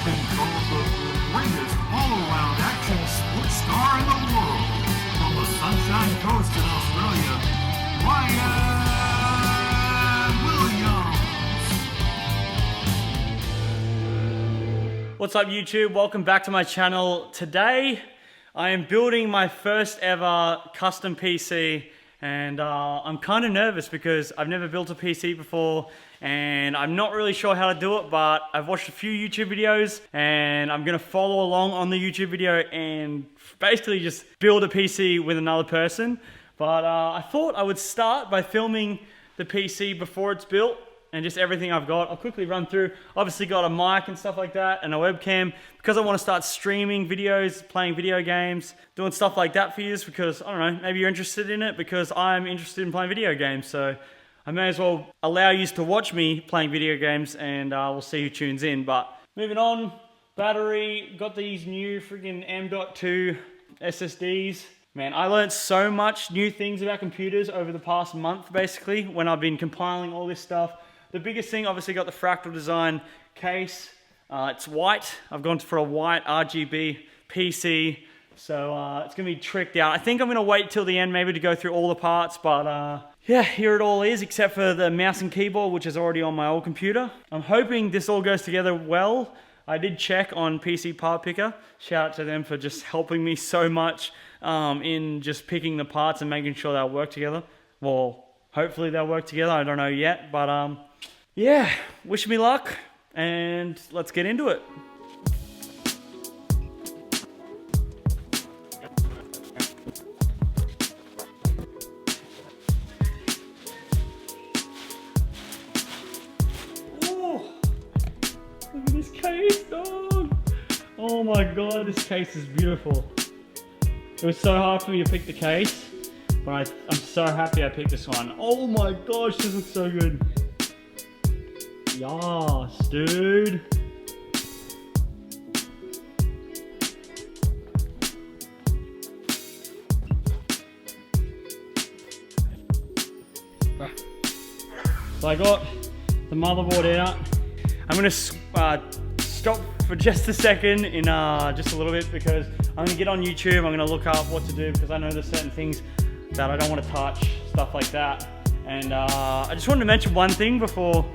been called the greatest all-around action sports star in the world. From the Sunshine Coast in Australia, Ryan Williams. What's up YouTube? Welcome back to my channel. Today I am building my first ever custom PC and I'm kind of nervous because I've never built a PC before and I'm not really sure how to do it, but I've watched a few YouTube videos and I'm gonna follow along on the YouTube video and basically just build a PC with another person. But I thought I would start by filming the PC before it's built and just everything I've got. I'll quickly run through. Obviously got a mic and stuff like that and a webcam because I want to start streaming videos, playing video games, doing stuff like that for you because, I don't know, maybe you're interested in it because I'm interested in playing video games. So I may as well allow you to watch me playing video games and we'll see who tunes in. But moving on, battery, got these new friggin' M.2 SSDs. Man, I learned so much new things about computers over the past month basically when I've been compiling all this stuff. The biggest thing, obviously got the fractal design case. It's white. I've gone for a white RGB PC. So it's gonna be tricked out. I think I'm gonna wait till the end maybe to go through all the parts, but yeah, here it all is, except for the mouse and keyboard, which is already on my old computer. I'm hoping this all goes together well. I did check on PC Part Picker. Shout out to them for just helping me so much in just picking the parts and making sure they'll work together. Well, hopefully they'll work together. I don't know yet, but yeah, wish me luck and let's get into it. Oh, look at this case, dog. Oh my God, this case is beautiful. It was so hard for me to pick the case, but I'm so happy I picked this one. Oh my gosh, this looks so good. Yas, dude. So I got the motherboard out. I'm gonna stop for just a second in just a little bit because I'm gonna get on YouTube. I'm gonna look up what to do because I know there's certain things that I don't want to touch, stuff like that. And I just wanted to mention one thing before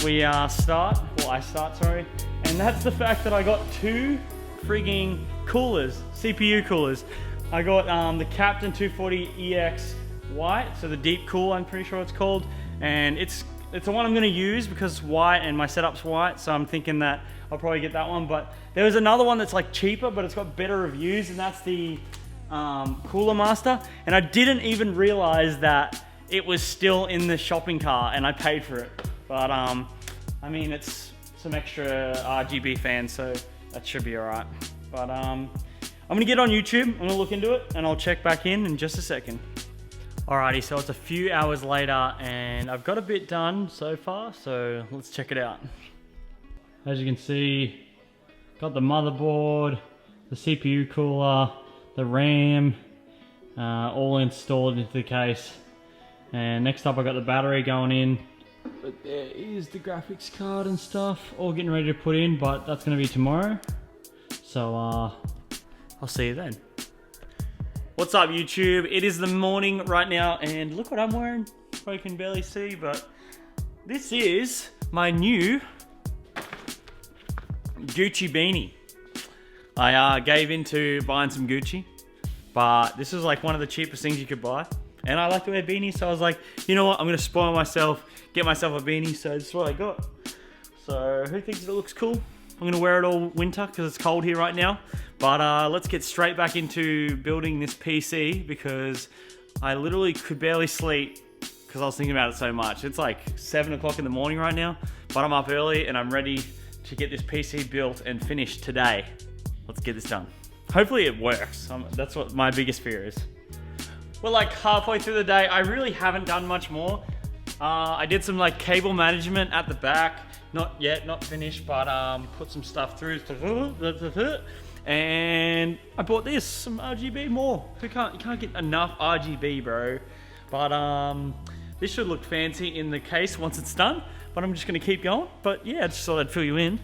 we start, well I start, sorry, and that's the fact that I got two frigging coolers, CPU coolers. I got the Captain 240EX white, so the deep cool I'm pretty sure it's called, and it's the one I'm gonna use because it's white and my setup's white, so I'm thinking that I'll probably get that one. But there was another one that's like cheaper, but it's got better reviews, and that's the Cooler Master, and I didn't even realize that it was still in the shopping cart and I paid for it. But I mean, it's some extra RGB fans, so that should be all right. But I'm gonna get on YouTube, I'm gonna look into it, and I'll check back in just a second. Alrighty, so it's a few hours later, and I've got a bit done so far, so let's check it out. As you can see, got the motherboard, the CPU cooler, the RAM, all installed into the case. And next up I got the battery going in. But there is the graphics card and stuff, all getting ready to put in, but that's gonna be tomorrow. So I'll see you then. What's up YouTube? It is the morning right now and look what I'm wearing. Probably can barely see, but this is my new Gucci beanie. I gave into buying some Gucci, but this is like one of the cheapest things you could buy. And I like to wear beanies, so I was like, you know what, I'm gonna spoil myself, get myself a beanie, so this is what I got. So who thinks it looks cool? I'm gonna wear it all winter because it's cold here right now. But let's get straight back into building this PC because I literally could barely sleep because I was thinking about it so much. It's like 7 o'clock in the morning right now, but I'm up early and I'm ready to get this PC built and finished today. Let's get this done. Hopefully it works. That's what my biggest fear is. We're like halfway through the day. I really haven't done much more. I did some like cable management at the back. Not yet, not finished, but put some stuff through. And I bought this, some RGB more. You can't get enough RGB, bro. But this should look fancy in the case once it's done. But I'm just gonna keep going. But yeah, I just thought I'd fill you in.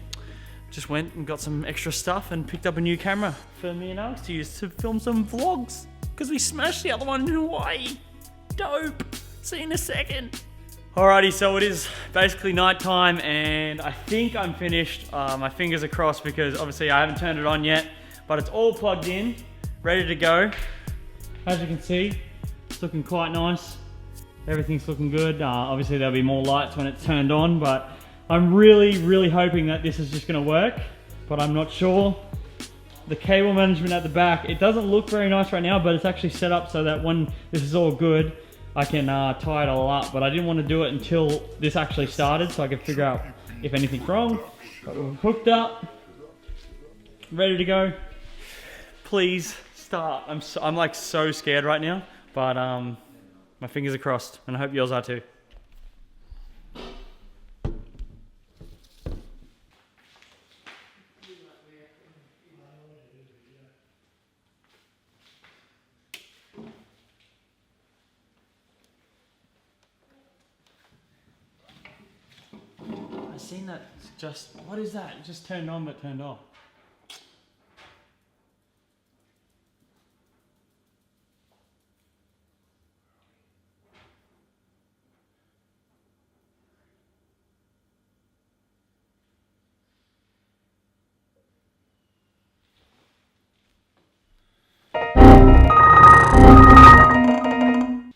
just went and got some extra stuff and picked up a new camera for me and Alex to use to film some vlogs. Because we smashed the other one in Hawaii. Dope. See you in a second. Alrighty, so it is basically nighttime and I think I'm finished. My fingers are crossed because obviously I haven't turned it on yet, but it's all plugged in, ready to go. As you can see, it's looking quite nice. Everything's looking good. Obviously there'll be more lights when it's turned on, but I'm really hoping that this is just gonna work, but I'm not sure. The cable management at the back, it doesn't look very nice right now, but it's actually set up so that when this is all good, I can tie it all up, but I didn't want to do it until this actually started so I could figure out if anything's wrong. But we're hooked up, ready to go. Please start. I'm like so scared right now, but my fingers are crossed and I hope yours are too. I've seen that just, what is that? It just turned on but turned off.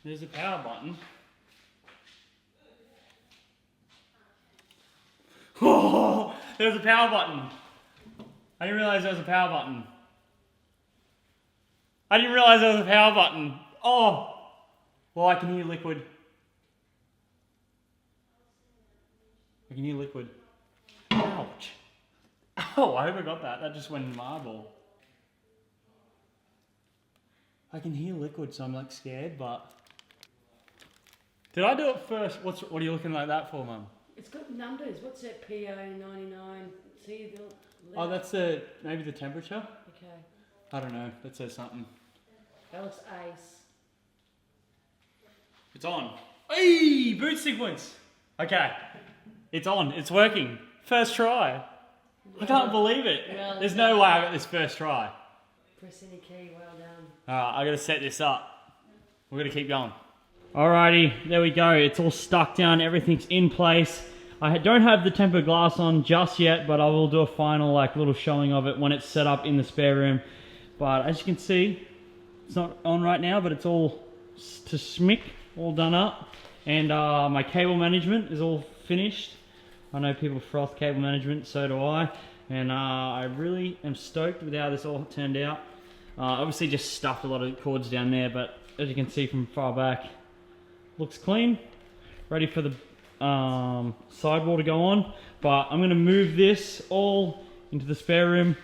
There's a power button. Oh, there's a power button. I didn't realize there was a power button. I didn't realize there was a power button. Oh, well, I can hear liquid. I can hear liquid. Ouch. Oh, I hope I got that. That just went in my eyeball. I can hear liquid, so I'm like scared, but... Did I do it first? What are you looking like that for, Mum? It's got numbers. What's that? PO99. See the. Oh, that's maybe the temperature? Okay. I don't know. That says something. That looks ace. It's on. Hey, boot sequence. Okay. It's on. It's working. First try. I can't believe it. Well There's no way I got this first try. Press any key. Well done. Alright, I gotta set this up. We're gonna keep going. Alrighty, there we go. It's all stuck down. Everything's in place. I don't have the tempered glass on just yet, but I will do a final little showing of it when it's set up in the spare room. But as you can see, it's not on right now, but it's all to smick, all done up. And my cable management is all finished. I know people froth cable management, so do I. And I really am stoked with how this all turned out. Obviously just stuffed a lot of cords down there, but as you can see from far back, looks clean, ready for the sidewall to go on. But I'm gonna move this all into the spare room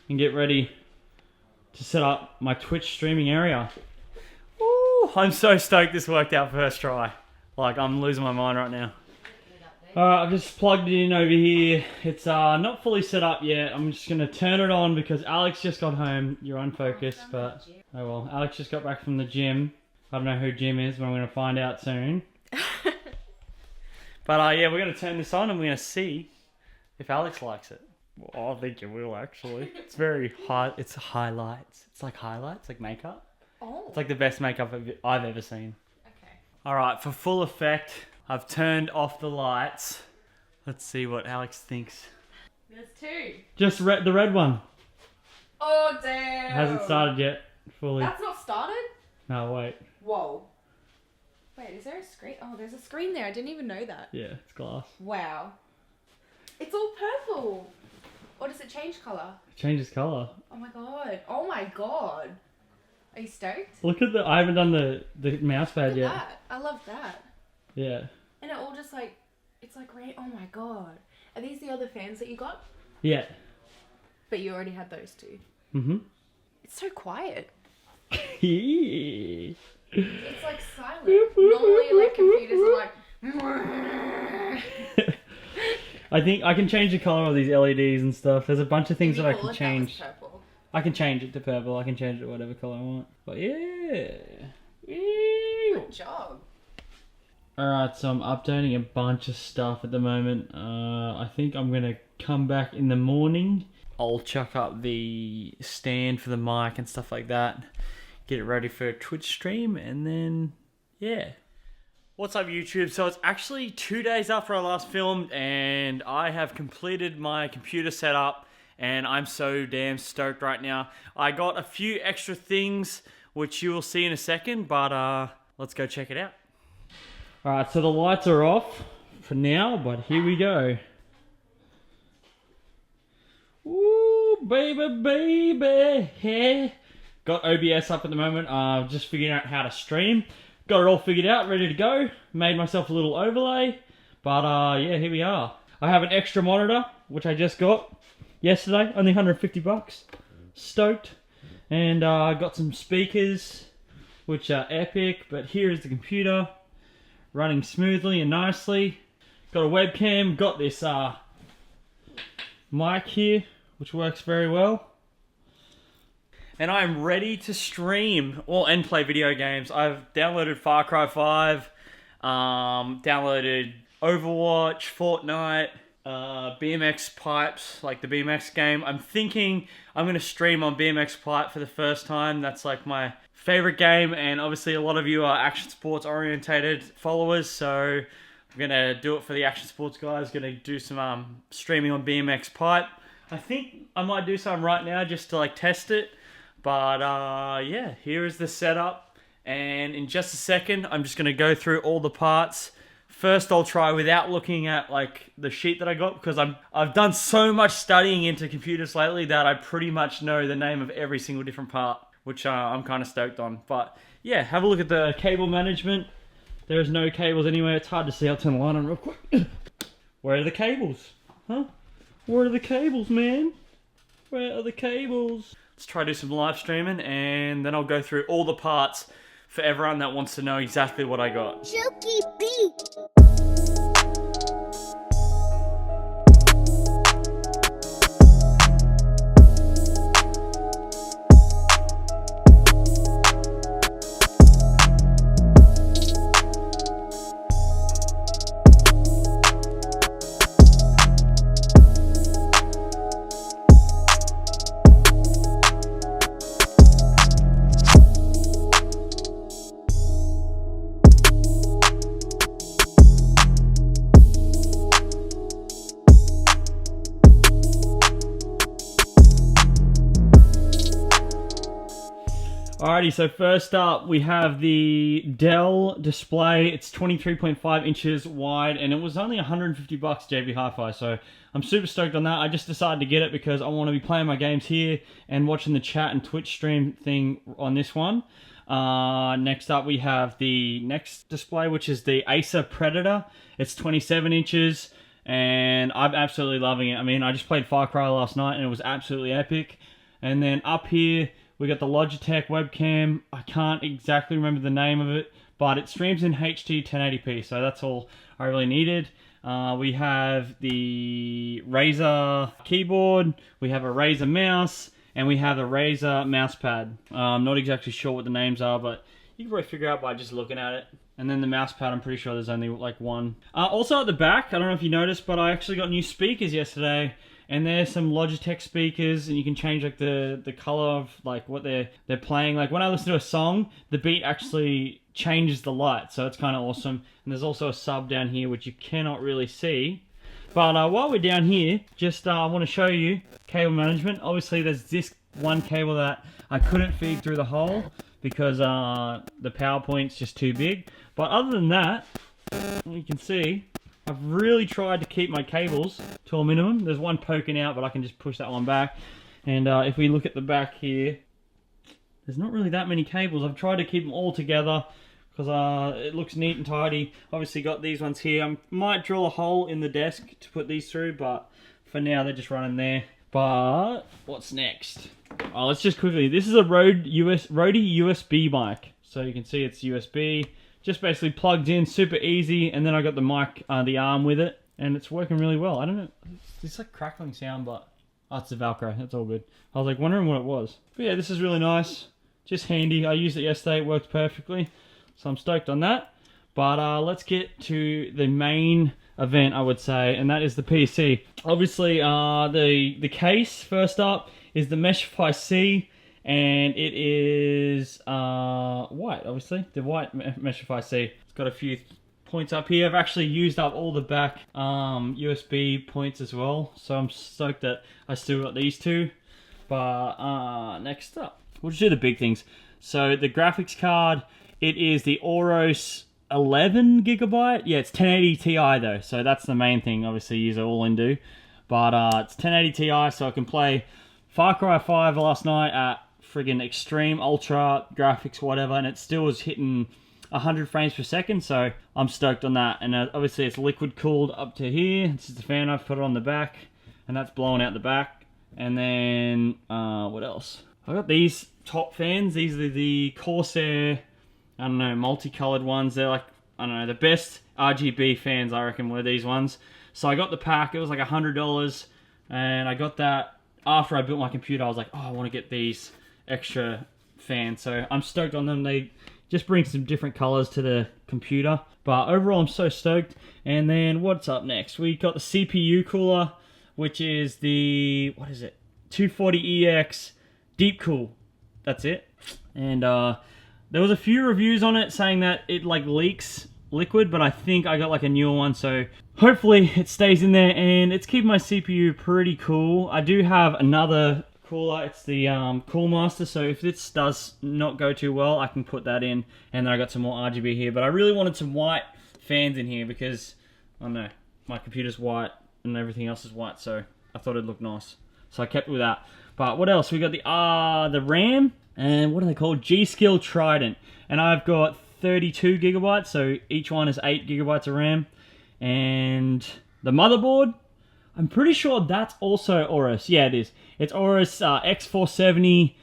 and get ready to set up my Twitch streaming area. Ooh, I'm so stoked this worked out first try. Like, I'm losing my mind right now. I've just plugged it in over here. It's not fully set up yet. I'm just gonna turn it on because Alex just got home. You're unfocused, but oh well. Alex just got back from the gym. I don't know who Jim is, but I'm going to find out soon. But yeah, we're going to turn this on and we're going to see if Alex likes it. Well, I think you will, actually. It's very high. It's highlights. It's like highlights, like makeup. Oh. It's like the best makeup I've ever seen. Okay. All right, for full effect, I've turned off the lights. Let's see what Alex thinks. There's two. Just the red one. Oh, damn. It hasn't started yet, fully. That's not started? No, wait. Whoa. Wait, is there a screen? Oh, there's a screen there. I didn't even know that. Yeah, it's glass. Wow. It's all purple. Or does it change colour? It changes colour. Oh my god. Oh my god. Are you stoked? Look at I haven't done the mouse pad yet. That. I love that. Yeah. And it all just it's like red. Oh my god. Are these the other fans that you got? Yeah. But you already had those two. Mm-hmm. It's so quiet. It's like silent. Normally, computers are like. I think I can change the color of these LEDs and stuff. There's a bunch of things that I can change. Purple. I can change it to purple. I can change it to whatever color I want. But yeah. Good job. Alright, so I'm updating a bunch of stuff at the moment. I think I'm gonna come back in the morning. I'll chuck up the stand for the mic and stuff like that. Get it ready for a Twitch stream, and then, yeah. What's up, YouTube? So it's actually 2 days after I last filmed, and I have completed my computer setup, and I'm so damn stoked right now. I got a few extra things, which you will see in a second, but let's go check it out. Alright, so the lights are off for now, but here we go. Ooh, baby, baby, yeah. Got OBS up at the moment, just figuring out how to stream. Got it all figured out, ready to go. Made myself a little overlay, but yeah, here we are. I have an extra monitor, which I just got yesterday, only 150 bucks. Stoked. And I got some speakers, which are epic, but here is the computer, running smoothly and nicely. Got a webcam, got this mic here, which works very well. And I am ready to stream and play video games. I've downloaded Far Cry 5, downloaded Overwatch, Fortnite, BMX Pipes, like the BMX game. I'm thinking I'm going to stream on BMX Pipe for the first time. That's like my favorite game, and obviously a lot of you are action sports orientated followers, so I'm going to do it for the action sports guys. Going to do some streaming on BMX Pipe. I think I might do some right now just to like test it. But yeah, here is the setup, and in just a second I'm just going to go through all the parts. First I'll try without looking at like the sheet that I got, because I've done so much studying into computers lately that I pretty much know the name of every single different part, which I'm kind of stoked on. But yeah, have a look at the cable management. There's no cables anywhere. It's hard to see. I'll turn the light on real quick. Where are the cables? Huh? Where are the cables, man? Where are the cables? Let's try to do some live streaming, and then I'll go through all the parts for everyone that wants to know exactly what I got. Jokey beat. Alrighty, so first up we have the Dell Display. It's 23.5 inches wide, and it was only 150 bucks JB Hi-Fi, so I'm super stoked on that. I just decided to get it because I want to be playing my games here and watching the chat and Twitch stream thing on this one. Next up we have the next display, which is the Acer Predator. It's 27 inches, and I'm absolutely loving it. I mean, I just played Far Cry last night, and it was absolutely epic. And then up here, we got the Logitech Webcam. I can't exactly remember the name of it, but it streams in HD 1080p, so that's all I really needed. We have the Razer keyboard, we have a Razer mouse, and we have a Razer mouse pad. I'm not exactly sure what the names are, but you can probably figure out by just looking at it. And then the mouse pad, I'm pretty sure there's only like one. Also at the back, I don't know if you noticed, but I actually got new speakers yesterday. And there's some Logitech speakers, and you can change like the color of like what they're playing. Like when I listen to a song, the beat actually changes the light, so it's kind of awesome. And there's also a sub down here which you cannot really see. But while we're down here, just I want to show you cable management. Obviously there's this one cable that I couldn't feed through the hole because the power point's just too big. But other than that, you can see I've really tried to keep my cables to a minimum. There's one poking out, but I can just push that one back. And if we look at the back here, there's not really that many cables. I've tried to keep them all together because it looks neat and tidy. Obviously got these ones here. I might drill a hole in the desk to put these through, but for now they're just running there. But what's next? Oh, let's just quickly. This is a Roadie USB mic. So you can see it's USB. Just basically plugged in, super easy, and then I got the mic, the arm with it, and it's working really well. I don't know, it's like crackling sound, but oh, it's the Velcro. That's all good. I was like wondering what it was. But yeah, this is really nice, just handy. I used it yesterday, it works perfectly, so I'm stoked on that. But let's get to the main event, I would say, and that is the PC. Obviously, the case, first up, is the Meshify C, and it is white, obviously, the white Meshify C. It's got a few points up here. I've actually used up all the back USB points as well, so I'm stoked that I still got these two. But next up, we'll just do the big things. So the graphics card, it is the Aorus 11 gigabyte. Yeah, it's 1080 Ti though, so that's the main thing. Obviously, use it all in do. But it's 1080 Ti, so I can play Far Cry 5 last night at friggin' extreme ultra graphics, whatever, and it still was hitting 100 frames per second. So I'm stoked on that. And obviously, it's liquid cooled up to here. This is the fan. I've put it on the back, and that's blowing out the back. And then what else? I got these top fans. These are the Corsair, I don't know, multicolored ones. They're like, I don't know, the best RGB fans, I reckon, were these ones. So I got the pack. It was like $100, and I got that after I built my computer. I was like, oh, I want to get these extra fans. So I'm stoked on them. They just bring some different colors to the computer. But overall, I'm so stoked. And then what's up next? We got the CPU cooler, which is the, what is it? 240EX Deep Cool. That's it. And there was a few reviews on it saying that it like leaks liquid, but I think I got like a newer one, so hopefully it stays in there, and it's keeping my CPU pretty cool. I do have another cooler. It's the Cool Master, so if this does not go too well, I can put that in, and then I got some more RGB here. But I really wanted some white fans in here because, I don't know, my computer's white and everything else is white, so I thought it'd look nice. So I kept with that. But what else? We got the RAM, and what are they called? G-Skill Trident. And I've got 32 gigabytes, so each one is 8 gigabytes of RAM. And the motherboard, I'm pretty sure that's also Aorus. Yeah, it is. It's Aorus X470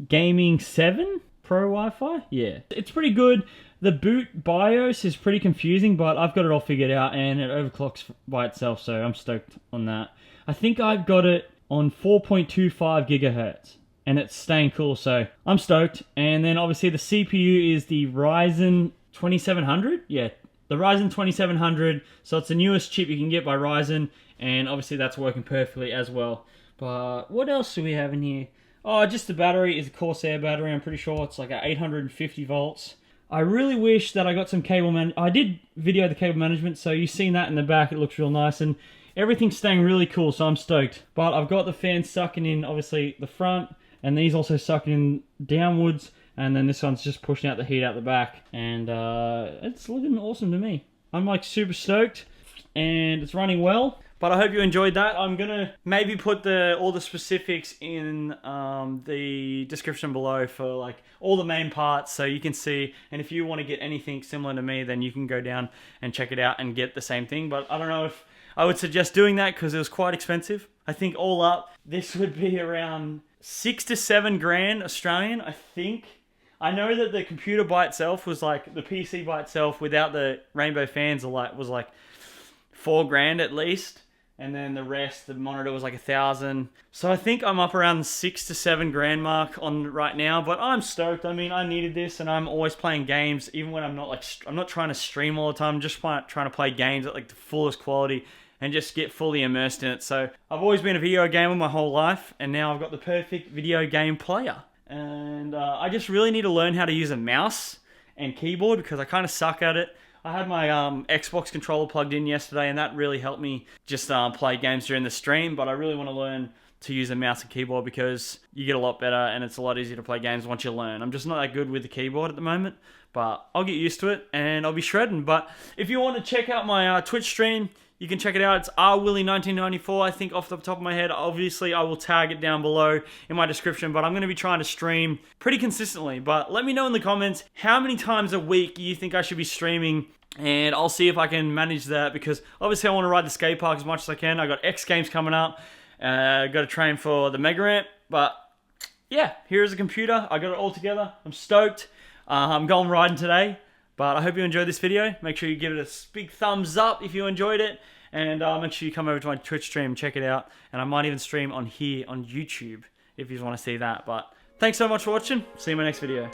Gaming 7 Pro Wi-Fi. Yeah, it's pretty good. The boot BIOS is pretty confusing, but I've got it all figured out, and it overclocks by itself, so I'm stoked on that. I think I've got it on 4.25 gigahertz, and it's staying cool, so I'm stoked. And then obviously the CPU is the Ryzen 2700. Yeah, the Ryzen 2700. So it's the newest chip you can get by Ryzen, and obviously that's working perfectly as well. But what else do we have in here? Oh, just the battery is a Corsair battery. I'm pretty sure it's like 850 volts. I really wish that I got some cable I did video the cable management, so you've seen that in the back. It looks real nice, and everything's staying really cool, so I'm stoked. But I've got the fan sucking in, obviously, the front, and these also sucking in downwards, and then this one's just pushing out the heat out the back, and it's looking awesome to me. I'm like super stoked, and it's running well. But I hope you enjoyed that. I'm gonna maybe put all the specifics in the description below for like all the main parts, so you can see. And if you want to get anything similar to me, then you can go down and check it out and get the same thing. But I don't know if I would suggest doing that because it was quite expensive. I think all up, this would be around 6 to 7 grand Australian, I think. I know that the computer by itself was like, the PC by itself without the rainbow fans was like 4 grand at least. And then the rest, the monitor was like 1,000. So I think I'm up around the 6 to 7 grand mark on right now. But I'm stoked. I mean, I needed this, and I'm always playing games, even when I'm not trying to stream all the time. I'm just trying to play games at like the fullest quality and just get fully immersed in it. So I've always been a video gamer my whole life, and now I've got the perfect video game player. And I just really need to learn how to use a mouse and keyboard because I kind of suck at it. I had my Xbox controller plugged in yesterday, and that really helped me just play games during the stream. But I really want to learn to use a mouse and keyboard because you get a lot better, and it's a lot easier to play games once you learn. I'm just not that good with the keyboard at the moment, but I'll get used to it, and I'll be shredding. But if you want to check out my Twitch stream, you can check it out. It's rwilly1994, I think, off the top of my head. Obviously, I will tag it down below in my description, but I'm going to be trying to stream pretty consistently. But let me know in the comments how many times a week you think I should be streaming, and I'll see if I can manage that, because obviously I want to ride the skate park as much as I can. I got X Games coming up. Got to train for the Mega Ramp, but yeah, here's a computer. I got it all together. I'm stoked. I'm going riding today. But I hope you enjoyed this video. Make sure you give it a big thumbs up if you enjoyed it. And make sure you come over to my Twitch stream and check it out. And I might even stream on here on YouTube if you want to see that. But thanks so much for watching. See you in my next video.